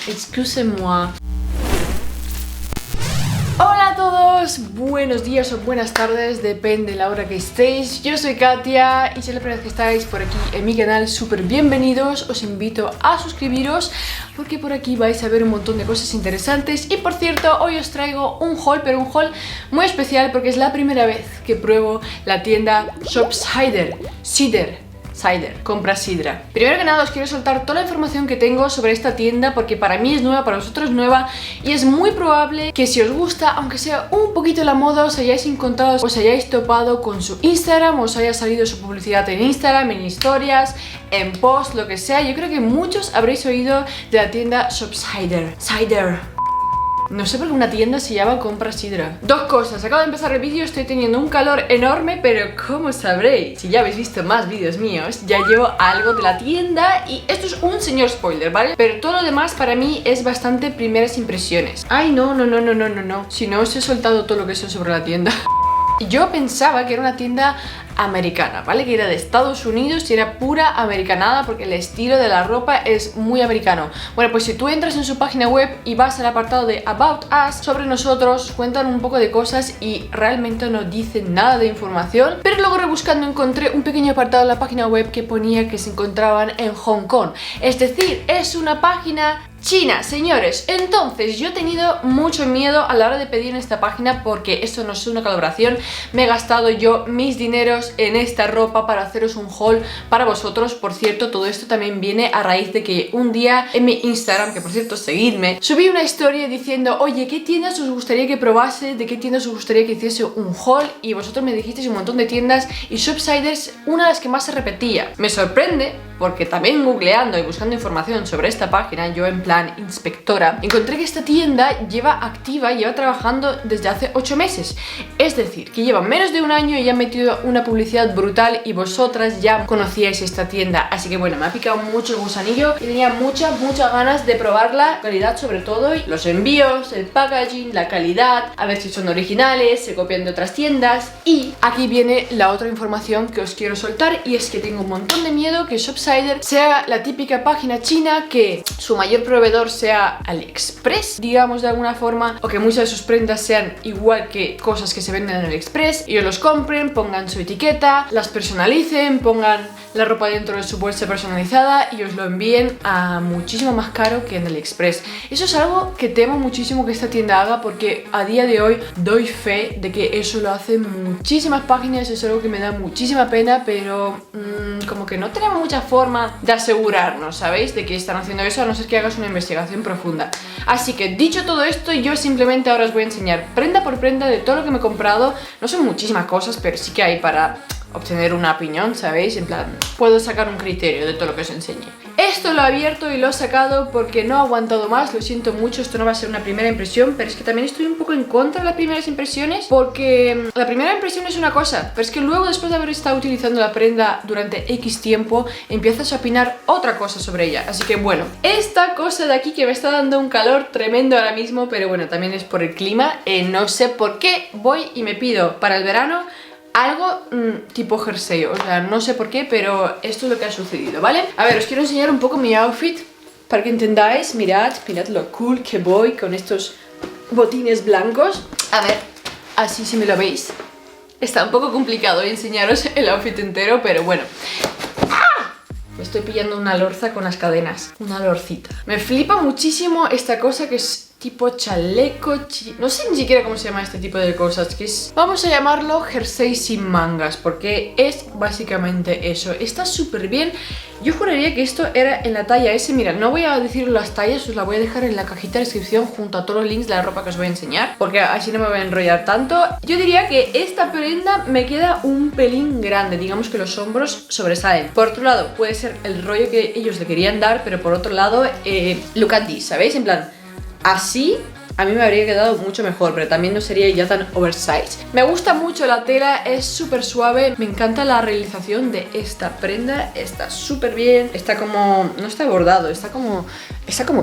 Excusez-moi. Hola a todos, buenos días o buenas tardes, depende de la hora que estéis. Yo soy Katia y si es la primera vez que estáis por aquí en mi canal, súper bienvenidos. Os invito a suscribiros porque por aquí vais a ver un montón de cosas interesantes. Y por cierto, hoy os traigo un haul, pero un haul muy especial porque es la primera vez que pruebo la tienda Shopsider. Cider, compra sidra. Primero que nada os quiero soltar toda la información que tengo sobre esta tienda porque para mí es nueva, para vosotros es nueva y es muy probable que si os gusta, aunque sea un poquito la moda, os hayáis encontrado, os hayáis topado con su Instagram, os haya salido su publicidad en Instagram, en historias, en post, lo que sea. Yo creo que muchos habréis oído de la tienda Shopsider. No sé por qué una tienda se llama Compra Sidra. Dos cosas, acabo de empezar el vídeo, estoy teniendo un calor enorme, pero como sabréis, si ya habéis visto más vídeos míos, ya llevo algo de la tienda y esto es un señor spoiler, ¿vale? Pero todo lo demás para mí es bastante primeras impresiones. Ay, no, si no os he soltado todo lo que sé sobre la tienda. Yo pensaba que era una tienda americana, ¿vale? Que era de Estados Unidos y era pura americanada porque el estilo de la ropa es muy americano. Bueno, pues si tú entras en su página web y vas al apartado de About Us, sobre nosotros, cuentan un poco de cosas y realmente no dicen nada de información. Pero luego rebuscando encontré un pequeño apartado en la página web que ponía que se encontraban en Hong Kong. Es decir, es una página China, señores. Entonces yo he tenido mucho miedo a la hora de pedir en esta página porque esto no es una colaboración. Me he gastado yo mis dineros en esta ropa para haceros un haul para vosotros. Por cierto, todo esto también viene a raíz de que un día en mi Instagram, que por cierto seguidme, subí una historia diciendo, oye, ¿qué tiendas os gustaría que probase? ¿De qué tiendas os gustaría que hiciese un haul? Y vosotros me dijisteis un montón de tiendas y Shopsider es una de las que más se repetía. Me sorprende porque también googleando y buscando información sobre esta página, yo en plan inspectora, encontré que esta tienda lleva trabajando desde hace 8 meses. Es decir, que lleva menos de un año y ya han metido una publicidad brutal y vosotras ya conocíais esta tienda. Así que bueno, me ha picado mucho el gusanillo y tenía muchas ganas de probarla. Calidad sobre todo, y los envíos, el packaging, la calidad, a ver si son originales, se copian de otras tiendas. Y aquí viene la otra información que os quiero soltar y es que tengo un montón de miedo que Shopsider sea la típica página china que su mayor proveedor sea AliExpress, digamos de alguna forma, o que muchas de sus prendas sean igual que cosas que se venden en AliExpress, ellos los compren, pongan su etiqueta, las personalicen, pongan la ropa dentro de su bolsa personalizada y os lo envíen a muchísimo más caro que en AliExpress. Eso es algo que temo muchísimo que esta tienda haga porque a día de hoy doy fe de que eso lo hacen muchísimas páginas. Es algo que me da muchísima pena, pero como que no tenemos mucha forma de asegurarnos, ¿sabéis? De que están haciendo eso, a no ser que hagas una investigación profunda. Así que dicho todo esto, yo simplemente ahora os voy a enseñar prenda por prenda de todo lo que me he comprado. No son muchísimas cosas, pero sí que hay para obtener una opinión, ¿sabéis? En plan, puedo sacar un criterio de todo lo que os enseñe. Esto lo he abierto y lo he sacado porque no he aguantado más, lo siento mucho, esto no va a ser una primera impresión, pero es que también estoy un poco en contra de las primeras impresiones porque la primera impresión es una cosa, pero es que luego después de haber estado utilizando la prenda durante X tiempo, empiezas a opinar otra cosa sobre ella. Así que bueno, esta cosa de aquí que me está dando un calor tremendo ahora mismo, pero bueno, también es por el clima, no sé por qué voy y me pido para el verano algo tipo jersey, o sea, no sé por qué, pero esto es lo que ha sucedido, ¿vale? A ver, os quiero enseñar un poco mi outfit para que entendáis. Mirad lo cool que voy con estos botines blancos. A ver, así si me lo veis. Está un poco complicado enseñaros el outfit entero, pero bueno. Me estoy pillando una lorza con las cadenas. Una lorcita. Me flipa muchísimo esta cosa que es tipo chaleco, no sé ni siquiera cómo se llama este tipo de cosas, que es, vamos a llamarlo jersey sin mangas, porque es básicamente eso. Está súper bien. Yo juraría que esto era en la talla S. Mira, no voy a decir las tallas, os la voy a dejar en la cajita de descripción junto a todos los links de la ropa que os voy a enseñar, porque así no me voy a enrollar tanto. Yo diría que esta prenda me queda un pelín grande, digamos que los hombros sobresalen. Por otro lado, puede ser el rollo que ellos le querían dar, pero por otro lado, look at this, ¿sabéis? En plan, así a mí me habría quedado mucho mejor, pero también no sería ya tan oversized. Me gusta mucho la tela, es súper suave. Me encanta la realización de esta prenda, está súper bien. Está como, no está bordado, está como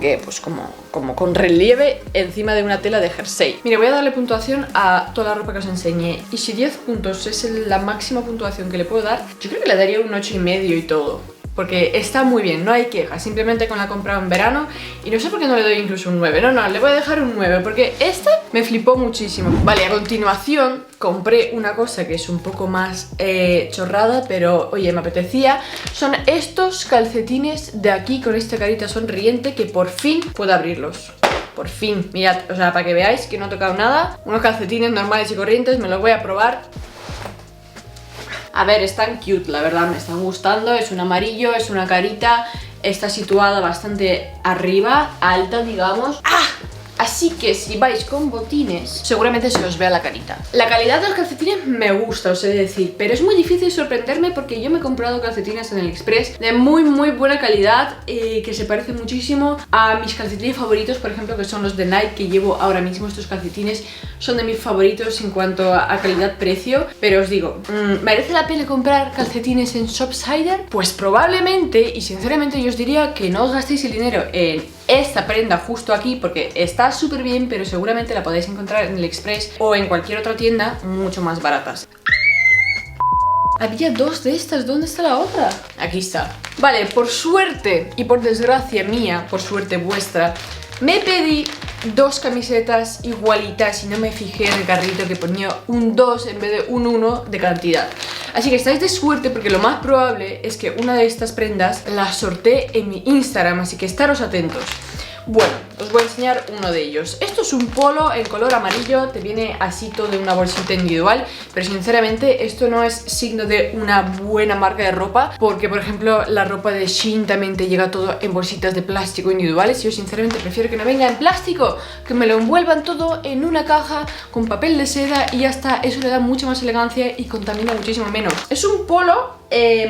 que, pues como con relieve encima de una tela de jersey. Mire, voy a darle puntuación a toda la ropa que os enseñé. Y si 10 puntos es la máxima puntuación que le puedo dar, yo creo que le daría un 8,5 y todo. porque está muy bien, no hay quejas. Simplemente con la he comprado en verano y no sé por qué no le doy incluso un 9. No, le voy a dejar un 9 porque esta me flipó muchísimo. Vale, a continuación compré una cosa que es un poco más chorrada, pero oye, me apetecía. Son estos calcetines de aquí con esta carita sonriente que por fin puedo abrirlos. Por fin, mirad, o sea, para que veáis que no he tocado nada. Unos calcetines normales y corrientes, me los voy a probar. A ver, están cute, la verdad, me están gustando. Es un amarillo, es una carita. Está situada bastante arriba, alta, digamos. ¡Ah! Así que si vais con botines, seguramente se os vea la carita. La calidad de los calcetines me gusta, os he de decir, pero es muy difícil sorprenderme porque yo me he comprado calcetines en AliExpress de muy buena calidad, que se parecen muchísimo a mis calcetines favoritos, por ejemplo, que son los de Nike que llevo ahora mismo. Estos calcetines son de mis favoritos en cuanto a calidad-precio, pero os digo, ¿merece la pena comprar calcetines en Shopsider? Pues probablemente, y sinceramente yo os diría que no os gastéis el dinero en esta prenda justo aquí porque está súper bien, pero seguramente la podéis encontrar en AliExpress o en cualquier otra tienda mucho más baratas. Había dos de estas, ¿dónde está la otra? Aquí está. Vale, por suerte y por desgracia mía, por suerte vuestra, me pedí dos camisetas igualitas y no me fijé en el carrito que ponía un 2 en vez de un 1 de cantidad. Así que estáis de suerte porque lo más probable es que una de estas prendas la sorteé en mi Instagram, así que estaros atentos. Bueno, os voy a enseñar uno de ellos. Esto es un polo en color amarillo, te viene así todo de una bolsita individual, pero sinceramente esto no es signo de una buena marca de ropa, porque por ejemplo la ropa de Shein también te llega todo en bolsitas de plástico individuales. Yo sinceramente prefiero que no venga en plástico, que me lo envuelvan todo en una caja con papel de seda y ya está. Eso le da mucha más elegancia y contamina muchísimo menos. Es un polo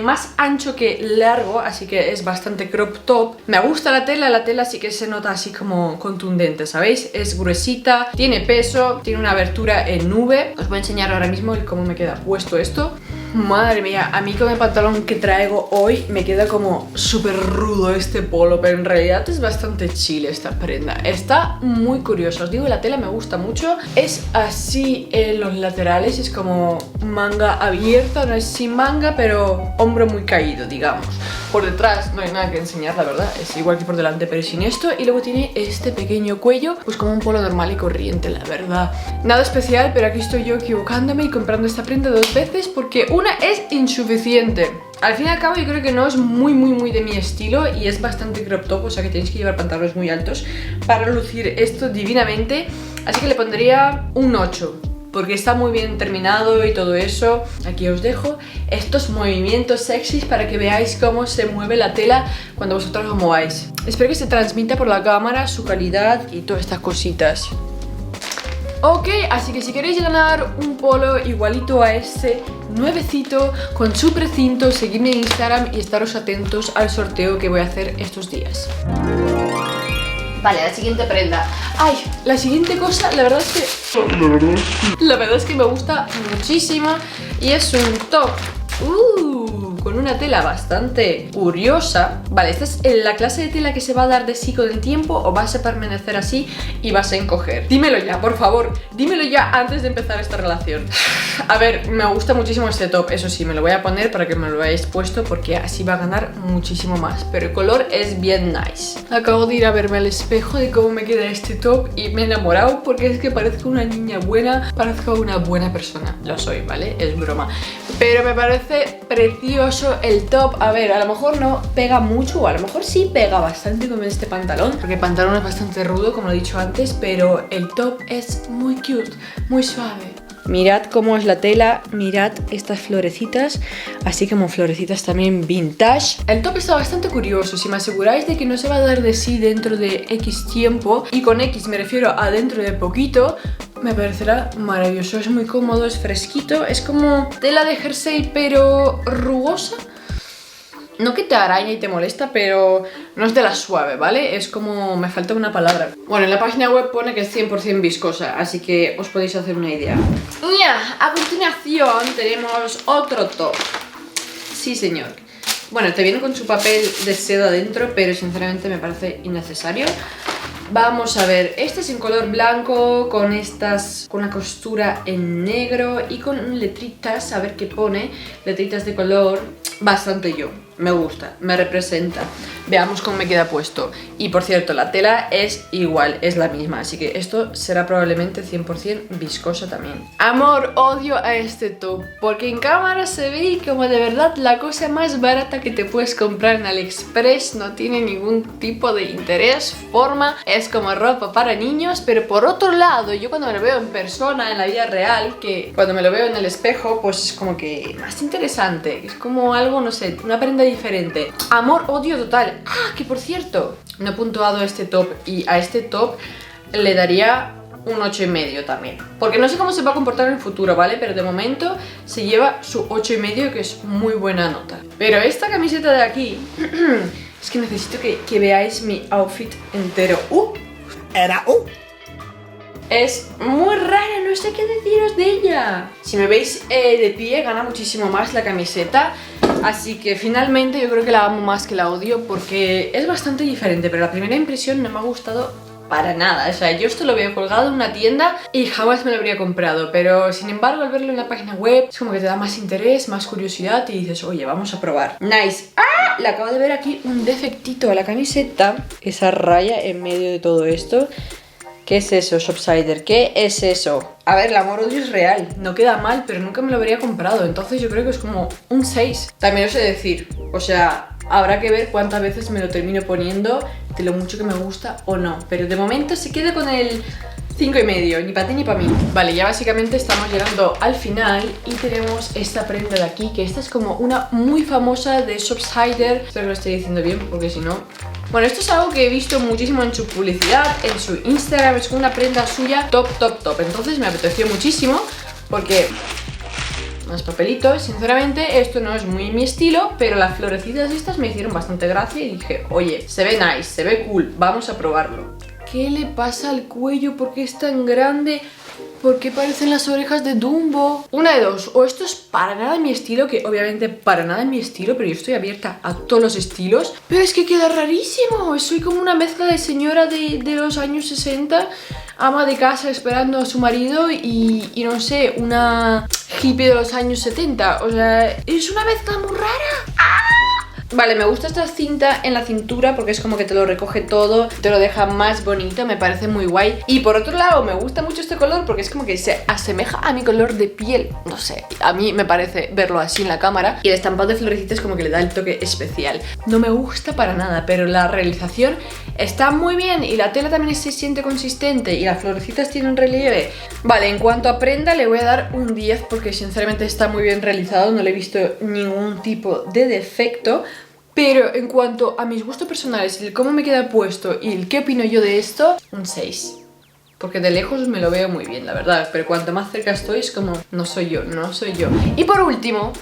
más ancho que largo, así que es bastante crop top. Me gusta la tela sí que se nota así como contundente, ¿sabéis? Es gruesita, tiene peso, tiene una abertura en nube. Os voy a enseñar ahora mismo cómo me queda puesto esto. Madre mía, a mí con el pantalón que traigo hoy me queda como súper rudo este polo, pero en realidad es bastante chill esta prenda. Está muy curiosa, os digo, la tela me gusta mucho. Es así en los laterales, es como manga abierta, no es sin manga, pero hombro muy caído, digamos. Por detrás no hay nada que enseñar, la verdad, es igual que por delante, pero sin esto. Y luego tiene este pequeño cuello, pues como un polo normal y corriente, la verdad. Nada especial, pero aquí estoy yo equivocándome y comprando esta prenda dos veces porque una es insuficiente. Al fin y al cabo yo creo que no es muy de mi estilo y es bastante crop top, o sea que tenéis que llevar pantalones muy altos para lucir esto divinamente. Así que le pondría un 8. Porque está muy bien terminado y todo eso. Aquí os dejo estos movimientos sexys para que veáis cómo se mueve la tela cuando vosotros lo mováis. Espero que se transmita por la cámara su calidad y todas estas cositas. Ok, así que si queréis ganar un polo igualito a este, nuevecito, con su precinto, seguidme en Instagram y estaros atentos al sorteo que voy a hacer estos días. Vale, la siguiente prenda. Ay, la siguiente cosa, la verdad es que me gusta muchísimo y es un top. Con una tela bastante curiosa. Vale, esta es la clase de tela que se va a dar de sí con el tiempo o vas a permanecer así y vas a encoger. Dímelo ya, por favor, dímelo ya antes de empezar esta relación. A ver, me gusta muchísimo este top, eso sí, me lo voy a poner para que me lo hayáis puesto porque así va a ganar muchísimo más. Pero el color es bien nice. Acabo de ir a verme al espejo de cómo me queda este top y me he enamorado porque es que parezco una niña buena, parezco una buena persona. Lo soy, ¿vale? Es broma. Pero me parece precioso el top. A ver, a lo mejor no pega mucho, o a lo mejor sí pega bastante con este pantalón, porque el pantalón es bastante rudo, como lo he dicho antes, pero el top es muy cute, muy suave. Mirad cómo es la tela, mirad estas florecitas, así como florecitas también vintage. El top está bastante curioso, si me aseguráis de que no se va a dar de sí dentro de X tiempo, y con X me refiero a dentro de poquito, me parecerá maravilloso. Es muy cómodo, es fresquito, es como tela de jersey pero rugosa. No que te araña y te molesta, pero no es de la suave, ¿vale? Es como... me falta una palabra. Bueno, en la página web pone que es 100% viscosa, así que os podéis hacer una idea. A continuación tenemos otro top. Sí, señor. Bueno, te viene con su papel de seda dentro, pero sinceramente me parece innecesario. Vamos a ver, este es en color blanco, con una costura en negro y con letritas, a ver qué pone, letritas de color bastante yo. me gusta, me representa. Veamos cómo me queda puesto. Y por cierto, la tela es igual, es la misma, así que esto será probablemente 100% viscosa también. Amor, odio a este top, porque en cámara se ve como de verdad la cosa más barata que te puedes comprar en AliExpress. No tiene ningún tipo de interés, forma, es como ropa para niños. Pero por otro lado, yo cuando me lo veo en persona, en la vida real, que cuando me lo veo en el espejo, pues es como que más interesante. Es como algo, no sé, una prenda diferente. Amor, odio total. Ah, que por cierto, no he puntuado este top y a este top le daría un 8,5 también. Porque no sé cómo se va a comportar en el futuro, ¿vale? Pero de momento se lleva su 8,5, que es muy buena nota. Pero esta camiseta de aquí, es que necesito que veáis mi outfit entero. Es muy rara, no sé qué deciros de ella. Si me veis de pie, gana muchísimo más la camiseta. Así que finalmente yo creo que la amo más que la odio, porque es bastante diferente. Pero la primera impresión no me ha gustado para nada. O sea, yo esto lo había colgado en una tienda y jamás me lo habría comprado. Pero sin embargo, al verlo en la página web, es como que te da más interés, más curiosidad y dices, oye, vamos a probar. Nice. ¡Ah! Le acabo de ver aquí un defectito a la camiseta. Esa raya en medio de todo esto. ¿Qué es eso, Shopsider? ¿Qué es eso? A ver, el amor-odio es real, no queda mal, pero nunca me lo habría comprado. Entonces yo creo que es como un 6. También os sé decir, o sea, habrá que ver cuántas veces me lo termino poniendo, de lo mucho que me gusta o no. Pero de momento se queda con el 5,5, ni para ti ni para mí. Vale, ya básicamente estamos llegando al final y tenemos esta prenda de aquí, que esta es como una muy famosa de Shopsider. Espero que lo esté diciendo bien, porque si no... Bueno, esto es algo que he visto muchísimo en su publicidad, en su Instagram, es como una prenda suya top. Entonces me apeteció muchísimo porque... Más papelitos, sinceramente esto no es muy mi estilo, pero las florecitas estas me hicieron bastante gracia y dije, oye, se ve nice, se ve cool, vamos a probarlo. ¿Qué le pasa al cuello? ¿Por qué es tan grande? ¿Por qué parecen las orejas de Dumbo? Una de dos, o esto es para nada mi estilo, que obviamente para nada es mi estilo, pero yo estoy abierta a todos los estilos, pero es que queda rarísimo. Soy como una mezcla de señora de los años 60, ama de casa esperando a su marido y no sé, una hippie de los años 70. O sea, es una mezcla muy rara. ¡Ah! Vale, me gusta esta cinta en la cintura porque es como que te lo recoge todo, te lo deja más bonito, me parece muy guay. Y por otro lado, me gusta mucho este color porque es como que se asemeja a mi color de piel. No sé, a mí me parece verlo así en la cámara. Y el estampado de florecitas como que le da el toque especial. No me gusta para nada, pero la realización está muy bien y la tela también se siente consistente y las florecitas tienen relieve. Vale, en cuanto a prenda le voy a dar un 10 porque sinceramente está muy bien realizado, no le he visto ningún tipo de defecto. Pero en cuanto a mis gustos personales, el cómo me queda puesto y el qué opino yo de esto, un 6. Porque de lejos me lo veo muy bien, la verdad. Pero cuanto más cerca estoy es como, no soy yo. Y por último,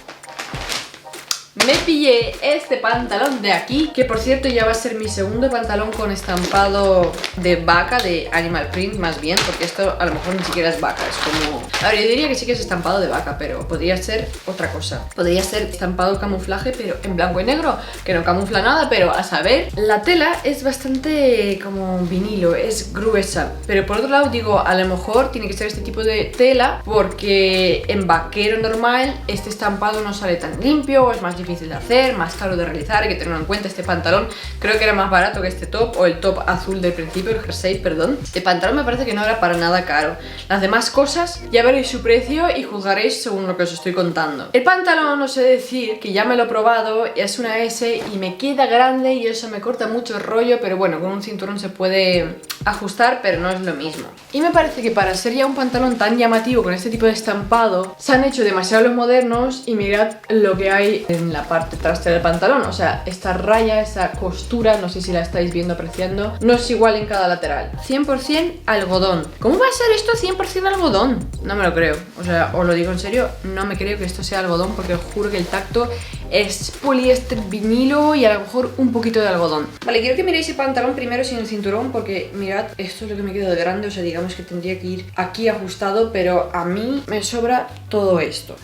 me pillé este pantalón de aquí, que por cierto ya va a ser mi segundo pantalón con estampado de vaca, de animal print más bien, porque esto a lo mejor ni siquiera es vaca, es como... A ver, yo diría que sí que es estampado de vaca, pero podría ser otra cosa. Podría ser estampado camuflaje, pero en blanco y negro, que no camufla nada, pero a saber. La tela es bastante como vinilo, es gruesa, pero por otro lado digo, a lo mejor tiene que ser este tipo de tela, porque en vaquero normal este estampado no sale tan limpio, o es más difícil de hacer, más caro de realizar. Hay que tenerlo en cuenta. Este pantalón creo que era más barato que este top, o el top azul del principio, el jersey, perdón. Este pantalón me parece que no era para nada caro. Las demás cosas ya veréis su precio y juzgaréis según lo que os estoy contando. El pantalón, os he de decir que ya me lo he probado, es una S y me queda grande y eso me corta mucho el rollo, pero bueno, con un cinturón se puede ajustar, pero no es lo mismo. Y me parece que para ser ya un pantalón tan llamativo con este tipo de estampado, se han hecho demasiado los modernos y mirad lo que hay en la parte trasera del pantalón. O sea, esta raya, esta costura, no sé si la estáis viendo, apreciando, no es igual en cada lateral. 100% algodón. ¿Cómo va a ser esto 100% algodón? No me lo creo. O sea, os lo digo en serio, no me creo que esto sea algodón porque os juro que el tacto es poliéster, vinilo y a lo mejor un poquito de algodón. Vale, quiero que miréis el pantalón primero sin el cinturón porque mirad, esto es lo que me queda de grande. O sea, digamos que tendría que ir aquí ajustado, pero a mí me sobra todo esto.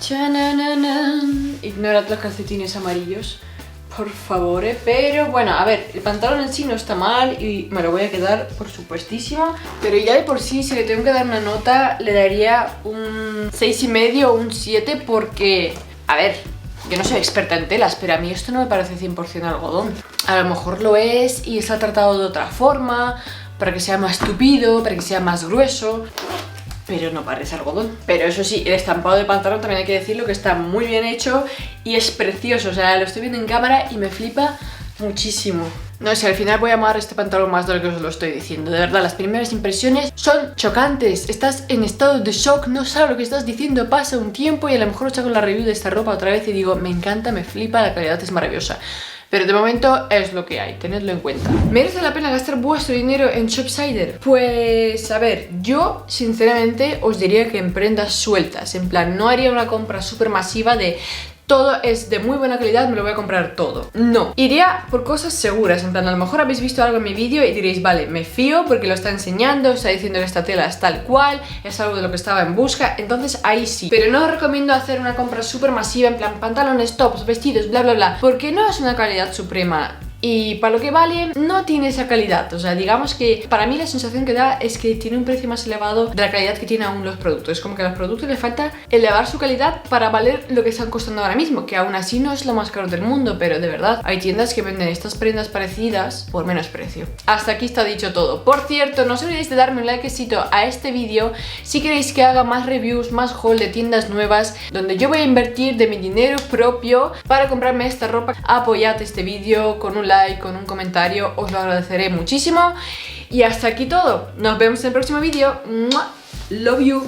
Ignorad los calcetines amarillos, por favor, Pero bueno, a ver, el pantalón en sí no está mal y me lo voy a quedar por supuestísimo. Pero ya de por sí, si le tengo que dar una nota, le daría un 6,5 o un 7 porque, a ver, Yo no soy experta en telas, pero a mí esto no me parece 100% algodón. A lo mejor lo es y está tratado de otra forma, para que sea más tupido, para que sea más grueso, pero no parece algodón. Pero eso sí, el estampado de pantalón también hay que decirlo que está muy bien hecho y es precioso. O sea, lo estoy viendo en cámara y me flipa muchísimo. No sé, al final voy a amar este pantalón más de lo que os lo estoy diciendo. De verdad, las primeras impresiones son chocantes. Estás en estado de shock, no sabes lo que estás diciendo. Pasa un tiempo y a lo mejor os hago la review de esta ropa otra vez y digo, me encanta, me flipa, la calidad es maravillosa. Pero de momento es lo que hay, tenedlo en cuenta. ¿Merece la pena gastar vuestro dinero en Shopsider? Pues a ver, yo sinceramente os diría que en prendas sueltas. En plan, no haría una compra súper masiva de todo es de muy buena calidad, me lo voy a comprar todo. No, iría por cosas seguras. En plan, a lo mejor habéis visto algo en mi vídeo y diréis, vale, me fío porque lo está enseñando, está diciendo que esta tela es tal cual, es algo de lo que estaba en busca, entonces ahí sí. Pero no os recomiendo hacer una compra súper masiva, en plan pantalones, tops, vestidos, bla bla bla, porque no es una calidad suprema. Y para lo que vale, no tiene esa calidad. O sea, digamos que para mí la sensación que da es que tiene un precio más elevado de la calidad que tienen aún los productos. Es como que a los productos les falta elevar su calidad para valer lo que están costando ahora mismo, que aún así no es lo más caro del mundo, pero de verdad hay tiendas que venden estas prendas parecidas por menos precio. Hasta aquí está dicho todo. Por cierto, no os olvidéis de darme un likecito a este vídeo si queréis que haga más reviews, más haul de tiendas nuevas, donde yo voy a invertir de mi dinero propio para comprarme esta ropa. Apoyad este vídeo con un like, con un comentario, os lo agradeceré muchísimo. Y hasta aquí todo. Nos vemos en el próximo vídeo. Love you.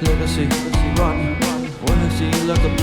Legacy, run, when I see like a